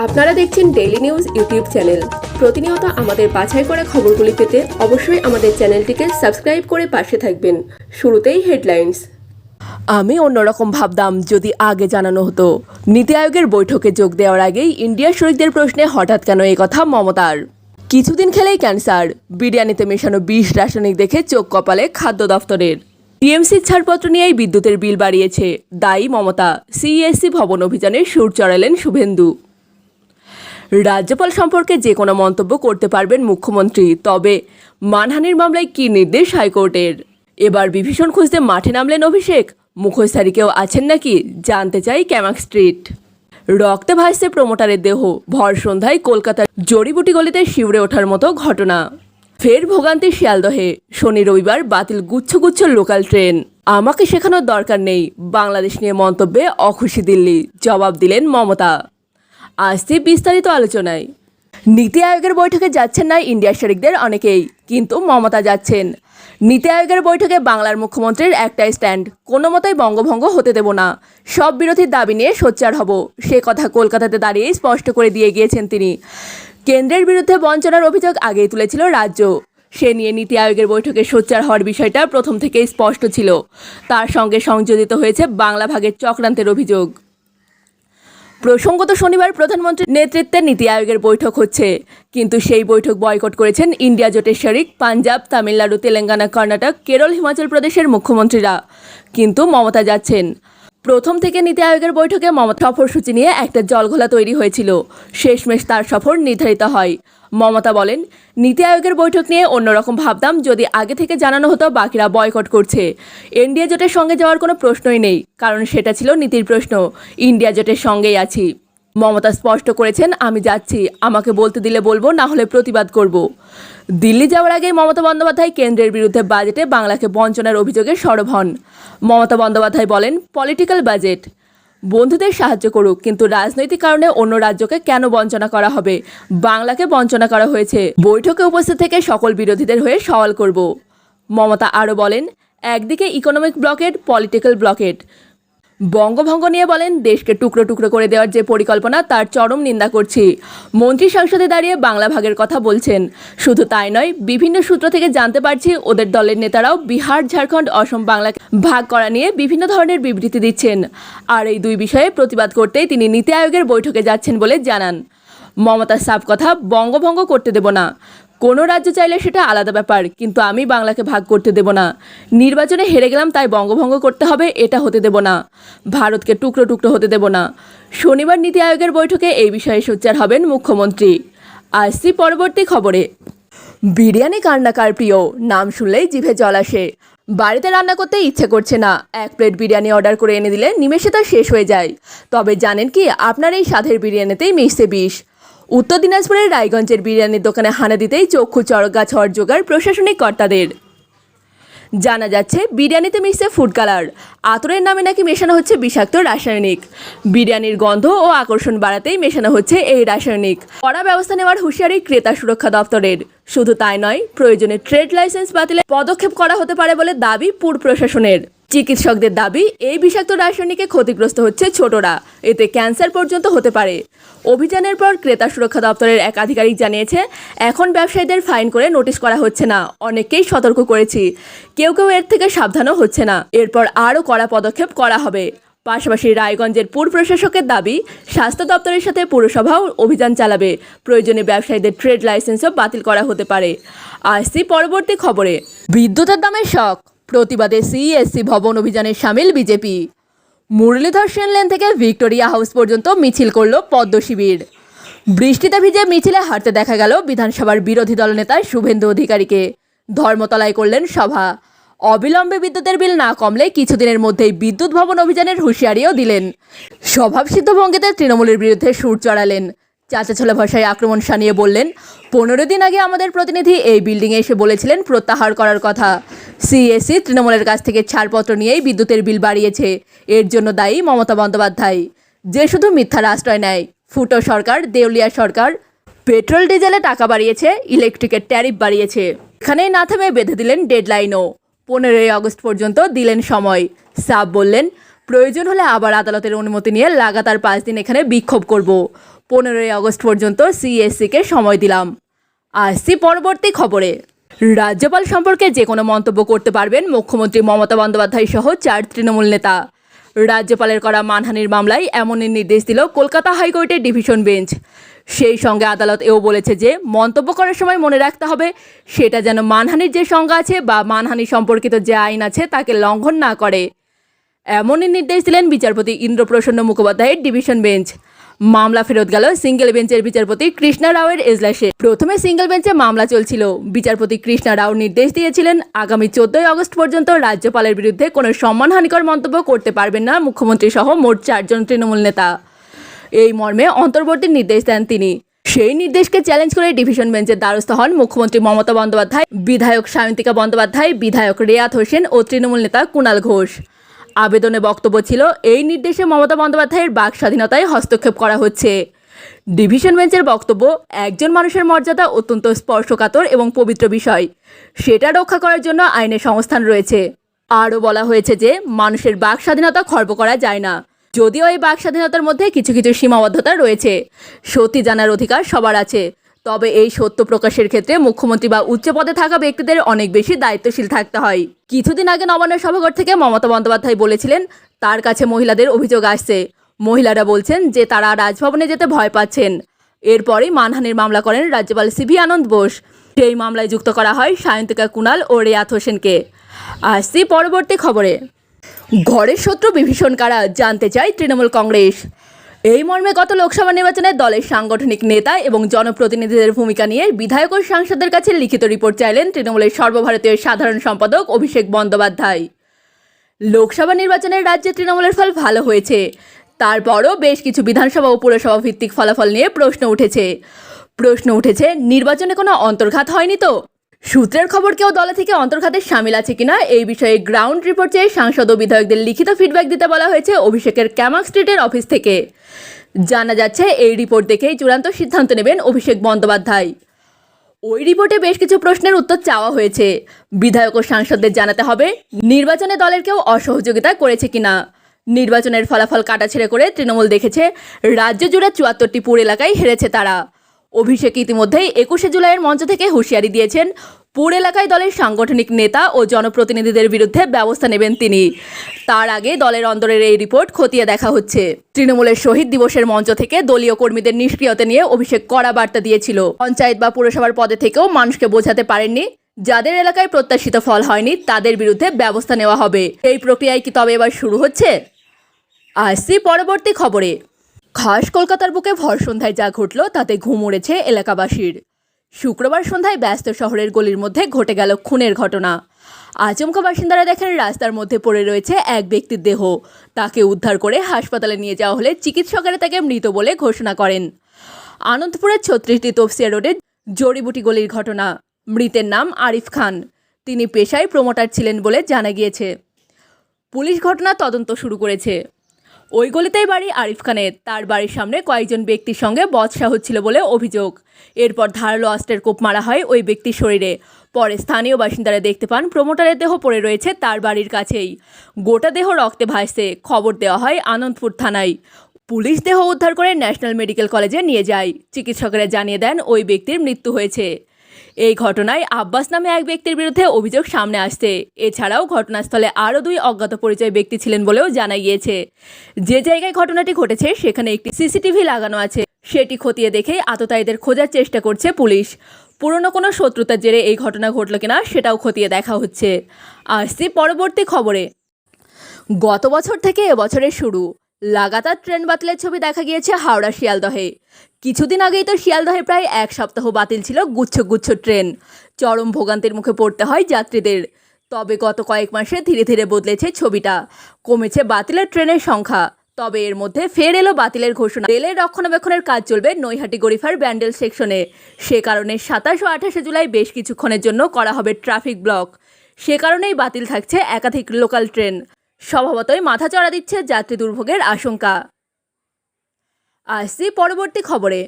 আপনারা দেখছেন daily news YouTube channel. প্রতিনিয়ত আমাদের বাছাই করা খবরগুলি পেতে অবশ্যই আমাদের চ্যানেলটিকে সাবস্ক্রাইব করে পাশে থাকবেন। শুরুতেই হেডলাইন্স। আমি অন্যরকম ভাবতাম যদি আগে জানানো হতো। নীতি আয়োগের বৈঠকে যোগ দেওয়ার আগেই ইন্ডিয়ার শরিকদের প্রশ্নে হঠাৎ কেন এই কথা মমতার। কিছুদিন খেলেই ক্যান্সার, বিরিয়ানিতে মেশানো বিষ রাসায়নিক দেখে চোখ কপালে খাদ্য দফতরের। টিএমসির ছাড়পত্র নিয়েই বিদ্যুতের বিল বাড়িয়েছে, দায়ী মমতা। সিইএসসি ভবন অভিযানে সুর চড়ালেন শুভেন্দু। রাজ্যপাল সম্পর্কে যে কোনো মন্তব্য করতে পারবেন মুখ্যমন্ত্রী, তবে মানহানির মামলায় কী নির্দেশ হাইকোর্টের। এবার বিভীষণ খুঁজতে মাঠে নামলেন অভিষেক। মুখোশধারী কেউ আছেন নাকি, জানতে চাই ক্যামাক স্ট্রিট। রক্তে ভাসছে প্রমোটারের দেহ, ভর সন্ধ্যায় কলকাতার জড়িবুটি গলিতে শিউরে ওঠার মতো ঘটনা। ফের ভোগান্তি শিয়ালদহে, শনি রবিবার বাতিল গুচ্ছ গুচ্ছ লোকাল ট্রেন। আমাকে শেখানোর দরকার নেই, বাংলাদেশ নিয়ে মন্তব্যে অখুশি দিল্লি, জবাব দিলেন মমতা। আসছে বিস্তারিত আলোচনায়। নীতি আয়োগের বৈঠকে যাচ্ছেন না ইন্ডিয়ার শরিকদের অনেকেই, কিন্তু মমতা যাচ্ছেন। নীতি আয়োগের বৈঠকে বাংলার মুখ্যমন্ত্রীর একটাই স্ট্যান্ড, কোনো মতেই বঙ্গভঙ্গ হতে দেব না, সব বিরোধীর দাবি নিয়ে সোচ্চার হব। সে কথা কলকাতাতে দাঁড়িয়েই স্পষ্ট করে দিয়ে গিয়েছেন তিনি। কেন্দ্রের বিরুদ্ধে বঞ্চনার অভিযোগ আগেই তুলেছিল রাজ্য, সে নিয়ে নীতি আয়োগের বৈঠকে সোচ্চার হওয়ার বিষয়টা প্রথম থেকেই স্পষ্ট ছিল। তার সঙ্গে সংযোজিত হয়েছে বাংলা ভাগের চক্রান্তের অভিযোগ। প্রসঙ্গত শনিবার প্রধানমন্ত্রীর নেতৃত্বে নীতি আয়োগের বৈঠক হচ্ছে, কিন্তু সেই বৈঠক বয়কট করেছেন ইন্ডিয়া জোটের শরিক পাঞ্জাব, তামিলনাড়ু, তেলেঙ্গানা, কর্ণাটক, কেরল, হিমাচল প্রদেশের মুখ্যমন্ত্রীরা। কিন্তু মমতা যাচ্ছেন। প্রথম থেকে নীতি আয়োগের বৈঠকে মমতা সফরসূচি নিয়ে একটা জলঘোলা তৈরি হয়েছিল, শেষমেশ তার সফর নির্ধারিত হয়। মমতা বলেন, নীতি আয়োগের বৈঠক নিয়ে অন্যরকম ভাবতাম যদি আগে থেকে জানানো হতো বাকিরা বয়কট করছে। ইন্ডিয়া জোটের সঙ্গে যাওয়ার কোনো প্রশ্নই নেই, কারণ সেটা ছিল নীতির প্রশ্ন। ইন্ডিয়া জোটের সঙ্গেই আছি। মমতা স্পষ্ট করেছেন, আমি যাচ্ছি, আমাকে বলতে দিলে বলবো, না হলে প্রতিবাদ করব। দিল্লি যাওয়ার আগেই মমতা বন্দ্যোপাধ্যায় কেন্দ্রের বিরুদ্ধে বাজেটে বাংলাকে বঞ্চনার অভিযোগে সরব হন। মমতা বন্দ্যোপাধ্যায় বলেন, পলিটিক্যাল বাজেট বন্ধুদের সাহায্য করুক, কিন্তু রাজনৈতিক কারণে অন্য রাজ্যকে কেন বঞ্চনা করা হবে? বাংলাকে বঞ্চনা করা হয়েছে, বৈঠকে উপস্থিত থেকে সকল বিরোধীদের হয়ে সওয়াল করব। মমতা আরও বলেন, একদিকে ইকোনমিক ব্লকেড, পলিটিক্যাল ব্লকেড। বঙ্গভঙ্গ নিয়ে বলেন, দেশকে টুকরো টুকরো করে দেওয়ার যে পরিকল্পনা তার চরম নিন্দা করছি। মন্ত্রী সংসদে দাঁড়িয়ে বাংলা ভাগের কথা বলছেন। শুধু তাই নয়, বিভিন্ন সূত্র থেকে জানতে পারছি ওদের দলের নেতারাও বিহার, ঝাড়খণ্ড, অসম বাংলাকে ভাগ করা নিয়ে বিভিন্ন ধরনের বিবৃতি দিচ্ছেন। আর এই দুই বিষয়ে প্রতিবাদ করতেই তিনি নীতি আয়োগের বৈঠকে যাচ্ছেন বলে জানান। মমতার সাফ কথা, বঙ্গভঙ্গ করতে দেব না। কোনো রাজ্য চাইলে সেটা আলাদা ব্যাপার, কিন্তু আমি বাংলাকে ভাগ করতে দেব না। নির্বাচনে হেরে গেলাম তাই বঙ্গভঙ্গ করতে হবে, এটা হতে দেব না। ভারতকে টুকরো টুকরো হতে দেব না। শনিবার নীতি আয়োগের বৈঠকে এই বিষয়ে সোচ্চার হবেন মুখ্যমন্ত্রী। আসছি পরবর্তী খবরে। বিরিয়ানি কার না কার প্রিয়, নাম শুনলেই জিভে জল আসে। বাড়িতে রান্না করতে ইচ্ছে করছে না, এক প্লেট বিরিয়ানি অর্ডার করে এনে দিলে নিমেষে তা শেষ হয়ে যায়। তবে জানেন কি, আপনার এই স্বাদের বিরিয়ানিতেই মিশছে বিষ। উত্তর দিনাজপুরের রায়গঞ্জের বিরিয়ানির দোকানে হানা দিতেই চক্ষু চড়ক হওয়ার জোগাড় প্রশাসনিক কর্তাদের। জানা যাচ্ছে বিরিয়ানিতে মিশছে ফুড কালার, আতরের নামে নাকি মেশানো হচ্ছে বিষাক্ত রাসায়নিক। বিরিয়ানির গন্ধ ও আকর্ষণ বাড়াতেই মেশানো হচ্ছে এই রাসায়নিক। কড়া ব্যবস্থা নেওয়ার হুঁশিয়ারি ক্রেতা সুরক্ষা দপ্তরের। শুধু তাই নয়, প্রয়োজনে ট্রেড লাইসেন্স বাতিলে পদক্ষেপ করা হতে পারে বলে দাবি পুর প্রশাসনের। চিকিৎসকদের দাবি, এই বিষাক্ত রাসায়নিকে ক্ষতিগ্রস্ত হচ্ছে ছোটরা, এতে ক্যান্সার পর্যন্ত হতে পারে। অভিযানের পর ক্রেতা সুরক্ষা দপ্তরের এক আধিকারিক জানিয়েছে, এখন ব্যবসায়ীদের ফাইন করে নোটিশ করা হচ্ছে না, অনেককেই সতর্ক করেছি, কেউ কেউ এর থেকে সাবধানও হচ্ছে না। এরপর আরও কড়া পদক্ষেপ করা হবে। পাশাপাশি রায়গঞ্জের পুর প্রশাসকের দাবি, স্বাস্থ্য দপ্তরের সাথে পুরসভাও অভিযান চালাবে, প্রয়োজনে ব্যবসায়ীদের ট্রেড লাইসেন্সও বাতিল করা হতে পারে। আসছি পরবর্তী খবরে। বিদ্যুতের দামের শক, প্রতিবাদে সিইএসসি ভবন অভিযানে সামিল বিজেপি। মুরলীধর সেন লেন থেকে ভিক্টোরিয়া হাউস পর্যন্ত মিছিল করল পদ্ম শিবির। বৃষ্টিতে ভিজে মিছিলে হাঁটতে দেখা গেল বিধানসভার বিরোধী দলনেতা শুভেন্দু অধিকারীকে। ধর্মতলায় করলেন সভা। অবিলম্বে বিদ্যুতের বিল না কমলে কিছুদিনের মধ্যেই বিদ্যুৎ ভবন অভিযানের হুঁশিয়ারিও দিলেন। স্বভাবসিদ্ধ ভঙ্গিতে তৃণমূলের বিরুদ্ধে সুর চড়ালেন। চাচাছোলা ভাষায় আক্রমণ শানিয়ে বললেন, 15 দিন আগে আমাদের প্রতিনিধি এই বিল্ডিংয়ে এসে বলেছিলেন প্রত্যাহার করার কথা। সিএসসি তৃণমূলের কাছ থেকে ছাড়পত্র নিয়েই বিদ্যুতের বিল বাড়িয়েছে, এর জন্য দায়ী মমতা বন্দ্যোপাধ্যায়, যে শুধু মিথ্যার আশ্রয় নেয়। ফুটো সরকার, দেউলিয়া সরকার পেট্রোল ডিজেলে টাকা বাড়িয়েছে, ইলেকট্রিকের ট্যারিফ বাড়িয়েছে। এখানেই না থেমে বেঁধে দিলেন ডেডলাইনও। 15 আগস্ট পর্যন্ত দিলেন সময়। সাফ বললেন, প্রয়োজন হলে আবার আদালতের অনুমতি নিয়ে লাগাতার 5 দিন এখানে বিক্ষোভ করব। 15ই আগস্ট পর্যন্ত সিএসসিকে সময় দিলাম। আসছি পরবর্তী খবরে। রাজ্যপাল সম্পর্কে যে কোনো মন্তব্য করতে পারবেন মুখ্যমন্ত্রী মমতা বন্দ্যোপাধ্যায় সহ 4 তৃণমূল নেতা। রাজ্যপালের করা মানহানির মামলায় এমনই নির্দেশ দিল কলকাতা হাইকোর্টের ডিভিশন বেঞ্চ। সেই সঙ্গে আদালত এও বলেছে যে মন্তব্য করার সময় মনে রাখতে হবে সেটা যেন মানহানির যে সংজ্ঞা আছে বা মানহানি সম্পর্কিত যে আইন আছে তাকে লঙ্ঘন না করে। এমনই নির্দেশ দিলেন বিচারপতি ইন্দ্রপ্রসন্ন মুখোপাধ্যায়ের ডিভিশন বেঞ্চ। মামলা ফেরত গেল সিঙ্গেল বেঞ্চের বিচারপতি কৃষ্ণা রাওয়ের এজলাসে। প্রথমে সিঙ্গেল বেঞ্চে মামলা চলছিল। বিচারপতি কৃষ্ণা রাও নির্দেশ দিয়েছিলেন আগামী 14ই আগস্ট পর্যন্ত রাজ্যপালের বিরুদ্ধে কোনো সম্মানহানিকর মন্তব্য করতে পারবেন না মুখ্যমন্ত্রী সহ মোট 4 জন তৃণমূল নেতা। এই মর্মে অন্তর্বর্তী নির্দেশ দেন তিনি। সেই নির্দেশকে চ্যালেঞ্জ করে ডিভিশন বেঞ্চের দ্বারস্থ হন মুখ্যমন্ত্রী মমতা বন্দ্যোপাধ্যায়, বিধায়ক সায়ন্তিকা বন্দ্যোপাধ্যায়, বিধায়ক রেয়াত হোসেন ও তৃণমূল নেতা কুণাল ঘোষ। আবেদনে বক্তব্য ছিল এই নির্দেশে মমতা বন্দ্যোপাধ্যায়ের বাক স্বাধীনতায় হস্তক্ষেপ করা হচ্ছে। ডিভিশন বেঞ্চের বক্তব্য, একজন মানুষের মর্যাদা অত্যন্ত স্পর্শকাতর এবং পবিত্র বিষয়, সেটা রক্ষা করার জন্য আইনের সংস্থান রয়েছে। আরও বলা হয়েছে যে মানুষের বাক স্বাধীনতা খর্ব করা যায় না, যদিও এই বাক স্বাধীনতার মধ্যে কিছু কিছু সীমাবদ্ধতা রয়েছে। সত্যি জানার অধিকার সবার আছে, তবে এই সত্য প্রকাশের ক্ষেত্রে মুখ্যমন্ত্রী বা উচ্চ পদে থাকা ব্যক্তিদের অনেক বেশি দায়িত্বশীল থাকতে হয়। কিছুদিন আগে নবান্নের সভাঘর থেকে মমতা বন্দ্যোপাধ্যায় বলেছিলেন তার কাছে মহিলাদের অভিযোগ আসছে। মহিলারা বলছেন যে তারা রাজভবনে যেতে ভয় পাচ্ছেন। এরপরই মানহানির মামলা করেন রাজ্যপাল সিভি আনন্দ বোস। সেই মামলায় যুক্ত করা হয় সায়ন্তিকা, কুণাল ও রেয়াত হোসেনকে। আসছি পরবর্তী খবরে। ঘরের শত্রু বিভীষণ কারা জানতে চায় তৃণমূল কংগ্রেস। এই মর্মে গত লোকসভা নির্বাচনে দলের সাংগঠনিক নেতা এবং জনপ্রতিনিধিদের ভূমিকা নিয়ে বিধায়ক ও সাংসদদের কাছে লিখিত রিপোর্ট চাইলেন তৃণমূলের সর্বভারতীয় সাধারণ সম্পাদক অভিষেক বন্দ্যোপাধ্যায়। লোকসভা নির্বাচনের রাজ্যে তৃণমূলের ফল ভালো হয়েছে, তারপরও বেশ কিছু বিধানসভা ও পুরসভা ভিত্তিক ফলাফল নিয়ে প্রশ্ন উঠেছে নির্বাচনে কোনো অন্তর্ঘাত হয়নি তো? সূত্রের খবর কেউ দলে থেকে অন্তর্ঘাতের সামিল আছে কিনা এই বিষয়ে গ্রাউন্ড রিপোর্ট চেয়ে সাংসদ ও বিধায়কদের লিখিত ফিডব্যাক দিতে বলা হয়েছে অভিষেকের ক্যামাক স্ট্রিটের অফিস থেকে। জানা যাচ্ছে এই রিপোর্ট দেখেই চূড়ান্ত সিদ্ধান্ত নেবেন অভিষেক বন্দ্যোপাধ্যায়। ওই রিপোর্টে বেশ কিছু প্রশ্নের উত্তর চাওয়া হয়েছে। বিধায়ক ও সাংসদদের জানাতে হবে নির্বাচনে দলের কেউ অসহযোগিতা করেছে কিনা। নির্বাচনের ফলাফল কাটাছেড়ে করে তৃণমূল দেখেছে রাজ্য জুড়ে 74টি পুর এলাকায় হেরেছে তারা। অভিষেক ইতিমধ্যেই 21শে জুলাইয়ের মঞ্চ থেকে হুঁশিয়ারি দিয়েছেন পুর এলাকায় দলের সাংগঠনিক নেতা ও জনপ্রতিনিধিদের বিরুদ্ধে ব্যবস্থা নেবেন তিনি। তার আগে দলের অন্দরের এই রিপোর্ট খতিয়ে দেখা হচ্ছে। তৃণমূলের শহীদ দিবসের মঞ্চ থেকে দলীয় কর্মীদের নিষ্ক্রিয়তা নিয়ে অভিষেক কড়া বার্তা দিয়েছিল। পঞ্চায়েত বা পুরসভার পদে থেকেও মানুষকে বোঝাতে পারেননি যাদের এলাকায় প্রত্যাশিত ফল হয়নি তাদের বিরুদ্ধে ব্যবস্থা নেওয়া হবে। এই প্রক্রিয়ায় কি তবে এবার শুরু হচ্ছে? আসছি পরবর্তী খবরে। খাস কলকাতার বুকে ভর সন্ধ্যায় যা ঘটল তাতে ঘুম উড়েছে এলাকাবাসীর। শুক্রবার সন্ধ্যায় ব্যস্ত শহরের গলির মধ্যে ঘটে গেল খুনের ঘটনা। আচমকা বাসিন্দারা দেখেন রাস্তার মধ্যে পড়ে রয়েছে এক ব্যক্তির দেহ। তাকে উদ্ধার করে হাসপাতালে নিয়ে যাওয়া হলে চিকিৎসকেরা তাকে মৃত বলে ঘোষণা করেন। আনন্দপুরের 36টি তফসিয়া রোডের জড়িবুটি গলির ঘটনা। মৃতের নাম আরিফ খান। তিনি পেশায় প্রমোটার ছিলেন বলে জানা গিয়েছে। পুলিশ ঘটনা তদন্ত শুরু করেছে। ওই গলিতেই বাড়ি আরিফ খানের। তার বাড়ির সামনে কয়েকজন ব্যক্তির সঙ্গে বচসা হচ্ছিল বলে অভিযোগ। এরপর ধারালো অস্ত্রের কোপ মারা হয় ওই ব্যক্তির শরীরে। পরে স্থানীয় বাসিন্দারা দেখতে পান প্রমোটারের দেহ পড়ে রয়েছে তার বাড়ির কাছেই। গোটা দেহ রক্তে ভাসছে। খবর দেওয়া হয় আনন্দপুর থানায়। পুলিশ দেহ উদ্ধার করে ন্যাশনাল মেডিকেল কলেজে নিয়ে যায়। চিকিৎসকেরা জানিয়ে দেন ওই ব্যক্তির মৃত্যু হয়েছে। এই ঘটনায় আব্বাস নামে এক ব্যক্তির বিরুদ্ধে অভিযোগ সামনে আসছে। এছাড়াও ঘটনাস্থলে আরও 2 অজ্ঞাত পরিচয় ব্যক্তি ছিলেন বলেও জানা গিয়েছে। যে জায়গায় ঘটনাটি ঘটেছে সেখানে একটি সিসিটিভি লাগানো আছে। সেটি খতিয়ে দেখে আততায়ীদের খোঁজার চেষ্টা করছে পুলিশ। পুরনো কোনো শত্রুতার জেরে এই ঘটনা ঘটল কিনা সেটাও খতিয়ে দেখা হচ্ছে। আসছি পরবর্তী খবরে। গত বছর থেকে এবছরের শুরু লাগাতার ট্রেন বাতিলের ছবি দেখা গিয়েছে হাওড়া শিয়ালদহে। কিছুদিন আগেই তো শিয়ালদহে প্রায় 1 সপ্তাহ বাতিল ছিল গুচ্ছ ট্রেন। চরম ভোগান্তির মুখে পড়তে হয় যাত্রীদের। তবে গত কয়েক মাসে ধীরে ধীরে বদলেছে ছবিটা। কমেছে বাতিলের ট্রেনের সংখ্যা। তবে এর মধ্যে ফের এলো বাতিলের ঘোষণা। রেলের রক্ষণাবেক্ষণের কাজ চলবে নৈহাটি গরিফার ব্যান্ডেল সেকশনে। সে কারণে 27 ও 28শে জুলাই বেশ কিছুক্ষণের জন্য করা হবে ট্রাফিক ব্লক। সে কারণেই বাতিল থাকছে একাধিক লোকাল ট্রেন। স্বভাবতই মাথা চড়া দিচ্ছে যাত্রী দুর্ভোগের আশঙ্কা। আসছি পরবর্তী খবরে।